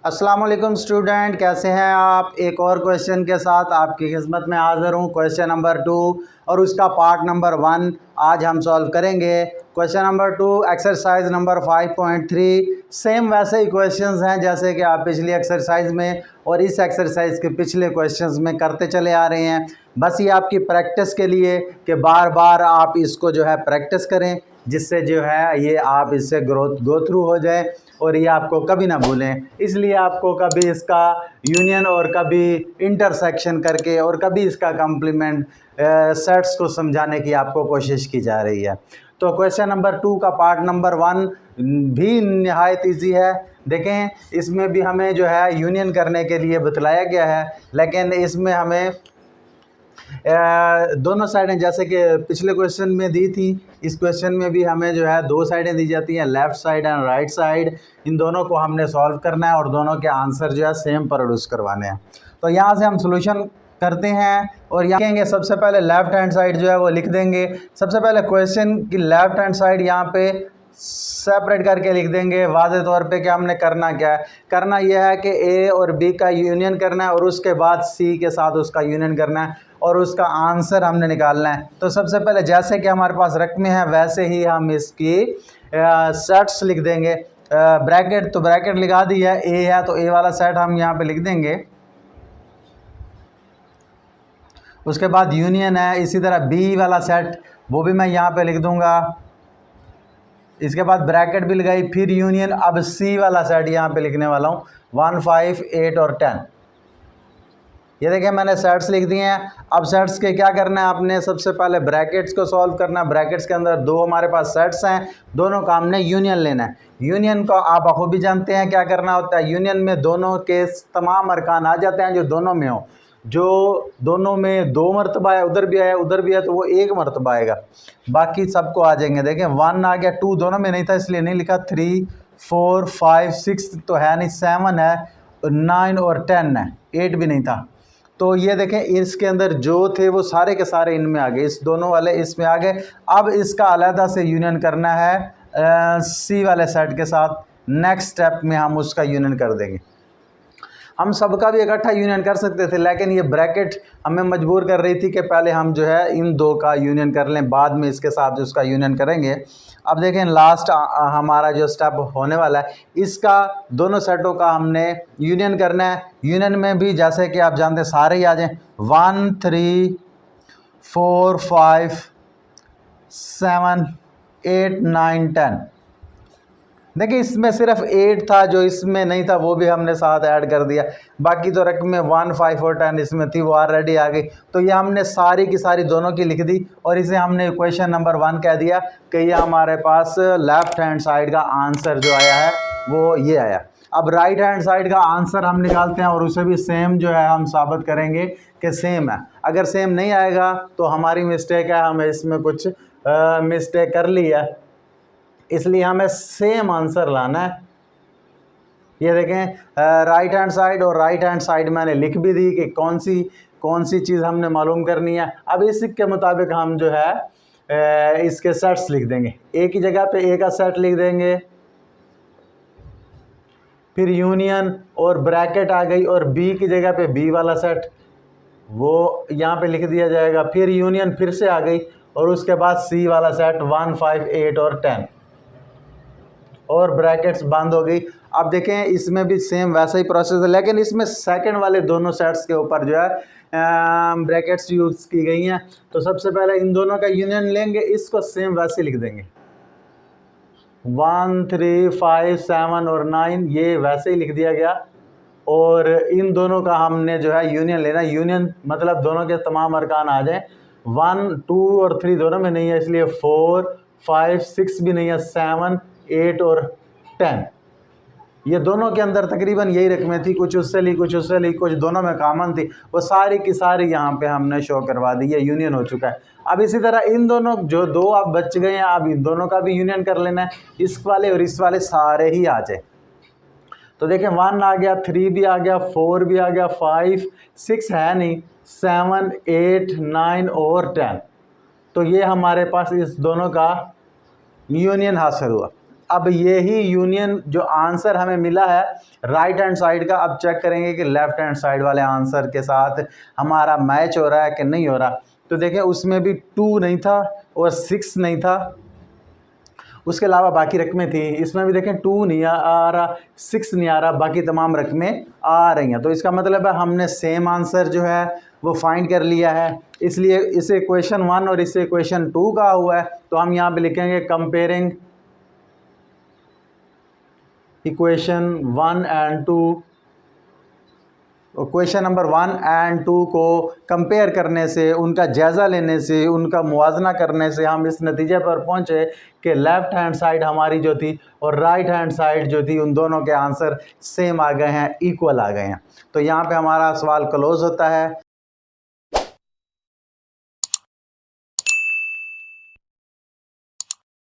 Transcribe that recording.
अस्सलाम वालेकुम स्टूडेंट, कैसे हैं आप। एक और क्वेश्चन के साथ आपकी खिदमत में हाज़िर हूँ। क्वेश्चन नंबर 2 और उसका पार्ट नंबर 1 आज हम सॉल्व करेंगे। Question number 2 exercise number 5.3। Same वैसे ही क्वेश्चंस हैं जैसे कि आप पिछली एक्सरसाइज में और इस एक्सरसाइज के पिछले क्वेश्चंस में करते चले आ रहे हैं। बस ये आपकी प्रैक्टिस के लिए कि बार बार आप इसको जो है प्रैक्टिस करें, जिससे जो है ये आप इससे गो थ्रू हो जाए और ये आपको कभी ना भूलें। इसलिए आपको कभी इसका यूनियन और कभी इंटरसेक्शन करके और कभी इसका कम्प्लीमेंट सेट्स को समझाने की आपको कोशिश की जा रही है। तो क्वेश्चन नंबर 2 का पार्ट नंबर 1 भी नहायत ईजी है। देखें, इसमें भी हमें जो है यूनियन करने के लिए बतलाया गया है, लेकिन इसमें हमें दोनों साइडें जैसे कि पिछले क्वेश्चन में दी थी, इस क्वेश्चन में भी हमें जो है दो साइडें दी जाती हैं, left side and right side. इन दोनों को हमने सॉल्व करना है और दोनों के आंसर जो है सेम प्रोड्यूस करवाने हैं। तो यहाँ से हम सॉल्यूशन करते हैं और यहाँ देखेंगे सबसे पहले लेफ़्ट हैंड साइड जो है वो लिख देंगे। सबसे पहले क्वेश्चन की लेफ़्ट हैंड साइड यहाँ पे सेपरेट करके लिख देंगे। वाज़े तौर पे कि हमने करना क्या है, करना यह है कि ए और बी का यूनियन करना है और उसके बाद सी के साथ उसका यूनियन करना है और उसका आंसर हमने निकालना है। तो सबसे पहले जैसे कि हमारे पास रकमें हैं वैसे ही हम इसकी सेट्स लिख देंगे। ब्रैकेट तो ब्रैकेट लगा दी है, ए है तो ए वाला सेट हम यहाँ पे लिख देंगे। उसके बाद यूनियन है, इसी तरह बी वाला सेट वो भी मैं यहाँ पे लिख दूंगा। इसके बाद ब्रैकेट भी लगाई, फिर यूनियन। अब सी वाला सेट यहाँ पे लिखने वाला हूँ 1, 5, 8 और 10। ये देखिए मैंने सेट्स लिख दिए हैं। अब सेट्स के क्या करना है, आपने सबसे पहले ब्रैकेट्स को सॉल्व करना है। ब्रैकेट्स के अंदर दो हमारे पास सेट्स हैं, दोनों का हमने यूनियन लेना है। यूनियन को आप भी जानते हैं क्या करना होता है। यूनियन में दोनों के तमाम अरकान आ जाते हैं जो दोनों में हो। जो दोनों में 2 मरतबा है, उधर भी आया उधर भी है तो वो 1 मरतबा आएगा, बाकी सबको आ जाएंगे। देखें 1 आ गया, 2 दोनों में नहीं था इसलिए नहीं लिखा, 3, 4, 5, 6 तो है नहीं, 7 है, 9 और 10 है, 8 भी नहीं था। तो ये देखें इसके अंदर जो थे वो सारे के सारे इनमें आ गए, इस दोनों वाले इसमें आ गए। अब इसका अलहदा से यूनियन करना है सी वाले सेट के साथ। नेक्स्ट स्टेप में हम उसका यूनियन कर देंगे। हम सबका भी इकट्ठा यूनियन कर सकते थे, लेकिन ये ब्रैकेट हमें मजबूर कर रही थी कि पहले हम जो है इन दो का यूनियन कर लें, बाद में इसके साथ उसका यूनियन करेंगे। अब देखें लास्ट हमारा जो स्टेप होने वाला है, इसका दोनों सेटों का हमने यूनियन करना है। यूनियन में भी जैसे कि आप जानते हैं सारे ही आ जाएं, 1, 3, 4, 5, 7, 8, 9, 10। देखिए इसमें सिर्फ 8 था, जो इसमें नहीं था वो भी हमने साथ ऐड कर दिया। बाकी तो रकमें 1, 5 और 10 इसमें थी, वो ऑलरेडी आ गई। तो ये हमने सारी की सारी दोनों की लिख दी और इसे हमने क्वेश्चन नंबर 1 कह दिया कि ये हमारे पास लेफ़्ट हैंड साइड का आंसर जो आया है वो ये आया। अब राइट हैंड साइड का आंसर हम निकालते हैं और उसे भी सेम जो है हम साबित करेंगे कि सेम है। अगर सेम नहीं आएगा तो हमारी मिस्टेक है, हमें इसमें कुछ मिस्टेक कर ली है, इसलिए हमें सेम आंसर लाना है। ये देखें राइट हैंड साइड और राइट हैंड साइड मैंने लिख भी दी कि कौन सी चीज़ हमने मालूम करनी है। अब इसी के मुताबिक हम जो है इसके सेट्स लिख देंगे। ए की जगह पे ए का सेट लिख देंगे, फिर यूनियन और ब्रैकेट आ गई, और बी की जगह पे बी वाला सेट वो यहाँ पे लिख दिया जाएगा, फिर यूनियन फिर से आ गई और उसके बाद सी वाला सेट 1, 5, 8 और 10 और ब्रैकेट्स बंद हो गई। अब देखें इसमें भी सेम वैसा ही प्रोसेस है, लेकिन इसमें सेकंड वाले दोनों सेट्स के ऊपर जो है ब्रैकेट्स यूज़ की गई हैं। तो सबसे पहले इन दोनों का यूनियन लेंगे, इसको सेम वैसे लिख देंगे। 1, 3, 5, 7 और 9 ये वैसे ही लिख दिया गया और इन दोनों का हमने जो है यूनियन लेना। यूनियन मतलब दोनों के तमाम अरकान आ जाएं। 1, 2 और 3 दोनों में नहीं है इसलिए 4, 5, 6 भी नहीं है, 7, 8 और 10 ये दोनों के अंदर तकरीबन यही रकमें थी, कुछ उससे ली कुछ उससे ली, कुछ दोनों में कॉमन थी, वो सारी की सारी यहाँ पे हमने शो करवा दी, ये यूनियन हो चुका है। अब इसी तरह इन दोनों जो दो अब बच गए हैं, अब इन दोनों का भी यूनियन कर लेना है, इस वाले और इस वाले सारे ही आ जाए। तो देखें 1 आ गया, 3 भी आ गया, 4 भी आ गया, 5, 6 है नहीं, 7, 8, 9 और 10। तो ये हमारे पास इस दोनों का यूनियन हासिल हुआ। अब यही यूनियन जो आंसर हमें मिला है राइट हैंड साइड का, अब चेक करेंगे कि लेफ्ट हैंड साइड वाले आंसर के साथ हमारा मैच हो रहा है कि नहीं हो रहा। तो देखें उसमें भी 2 नहीं था और 6 नहीं था, उसके अलावा बाकी रकमें थी। इसमें भी देखें 2 नहीं आ रहा, 6 नहीं आ रहा, बाकी तमाम रकमें आ रही हैं। तो इसका मतलब है हमने सेम आंसर जो है वो फाइंड कर लिया है। इसलिए इसे क्वेश्चन 1 और इसे क्वेश्चन 2 का हुआ है। तो हम यहाँ पे लिखेंगे comparing equation 1 and 2, question number 1 and 2 को कंपेयर करने से, उनका जायज़ा लेने से, उनका मुवाजना करने से हम इस नतीजे पर पहुंचे कि लेफ़्ट हैंड साइड हमारी जो थी और राइट हैंड साइड जो थी उन दोनों के आंसर सेम आ गए हैं, इक्वल आ गए हैं। तो यहाँ पे हमारा सवाल क्लोज़ होता है।